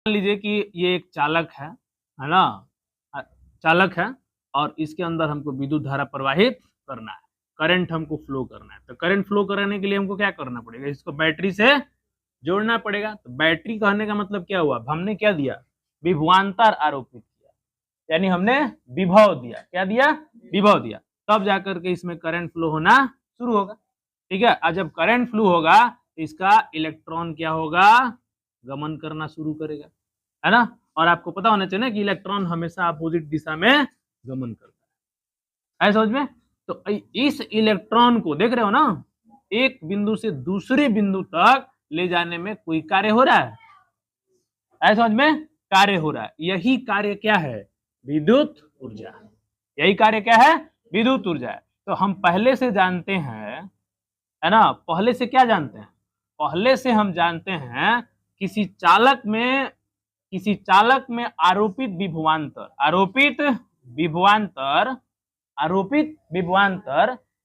लीजिए कि ये एक चालक है ना, चालक है और इसके अंदर हमको विद्युत धारा प्रवाहित करना है, करंट हमको फ्लो करना है। तो करंट फ्लो कराने के लिए हमको क्या करना पड़ेगा, इसको बैटरी से जोड़ना पड़ेगा। तो बैटरी कहने का मतलब क्या हुआ, हमने क्या दिया, विभवांतर आरोपित किया, यानी हमने विभव दिया। क्या दिया, विभव दिया, तब जाकर के इसमें करंट फ्लो होना शुरू होगा। ठीक है, और जब करंट फ्लो होगा तो इसका इलेक्ट्रॉन क्या होगा, गमन करना शुरू करेगा, है ना। और आपको पता होना चाहिए ना कि इलेक्ट्रॉन हमेशा अपोजिट दिशा में गमन करता है, समझ में। तो इस इलेक्ट्रॉन को देख रहे हो ना, एक बिंदु से दूसरे बिंदु तक ले जाने में कोई कार्य हो रहा है, समझ में, कार्य हो रहा है। यही कार्य क्या है, विद्युत ऊर्जा। यही कार्य क्या है, विद्युत ऊर्जा है। तो हम पहले से जानते हैं, है ना, पहले से क्या जानते हैं, पहले से हम जानते हैं किसी चालक में आरोपित विभवांतर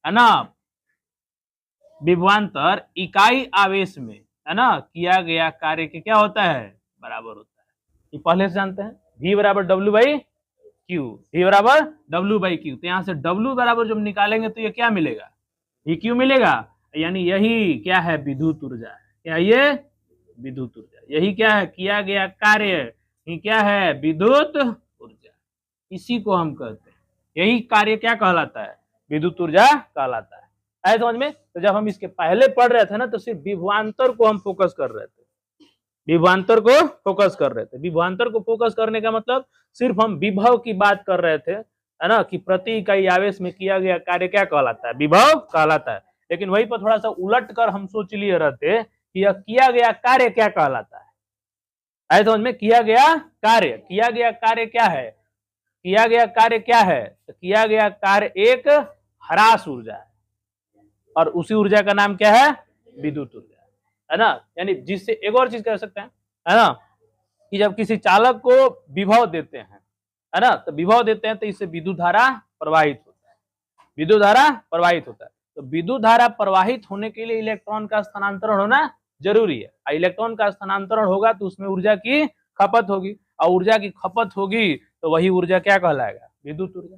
है ना, विभवांतर इकाई आवेश में, है ना, किया गया कार्य के क्या होता है, बराबर होता है। ये पहले से जानते हैं, V बराबर W बाई क्यू, V बराबर W बाई क्यू। तो यहाँ से W बराबर जब निकालेंगे तो ये क्या मिलेगा, VQ मिलेगा, यानी यही क्या है, विद्युत ऊर्जा है। क्या ये, विद्युत ऊर्जा। यही क्या है, किया गया कार्य, ये क्या है, विद्युत ऊर्जा। इसी को हम कहते हैं, यही कार्य क्या कहलाता है, विद्युत ऊर्जा कहलाता है, समझ में। तो जब हम इसके पहले पढ़ रहे थे ना, तो सिर्फ विभवांतर को हम फोकस कर रहे थे, विभवांतर को फोकस कर रहे थे। विभवांतर को फोकस करने का मतलब सिर्फ हम विभव की बात कर रहे थे, है ना, कि प्रति इकाई आवेश में किया गया कार्य क्या कहलाता है, विभव कहलाता है। लेकिन वहीं पर थोड़ा सा उलट कर हम सोच लिए रहते कि यह किया गया कार्य क्या कहलाता है, समझ में। किया गया कार्य क्या है, किया गया कार्य क्या है, तो किया गया कार्य एक ह्रास ऊर्जा है, और उसी ऊर्जा का नाम क्या है, विद्युत ऊर्जा, है ना। यानी जिससे एक और चीज कर सकते हैं, है ना, कि जब किसी चालक को विभव देते हैं, है ना, तो विभव देते हैं तो इससे विद्युत धारा प्रवाहित होता है, विद्युत धारा प्रवाहित होता है। तो विद्युत धारा प्रवाहित होने के लिए इलेक्ट्रॉन का स्थानांतरण होना जरूरी है। इलेक्ट्रॉन का स्थानांतरण होगा तो उसमें ऊर्जा की खपत होगी, और ऊर्जा की खपत होगी तो वही ऊर्जा क्या कहलाएगा, विद्युत ऊर्जा।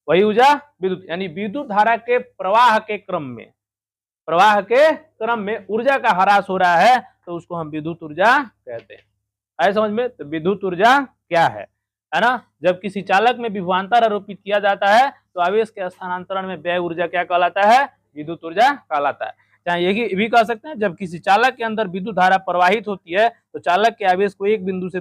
वही ऊर्जा विद्युत, यानी विद्युत धारा के प्रवाह के क्रम में ऊर्जा का ह्रास हो रहा है तो उसको हम विद्युत ऊर्जा कहते हैं, है समझ में। तो विद्युत ऊर्जा क्या है ना, जब किसी चालक में विभवांतर आरोपित किया जाता है तो आवेश के स्थानांतरण में व्यय ऊर्जा क्या कहलाता है, विद्युत ऊर्जा कहलाता है। चाहे ये भी कह सकते हैं, जब किसी चालक के अंदर विद्युत धारा प्रवाहित होती है तो चालक के आवेश को एक बिंदु से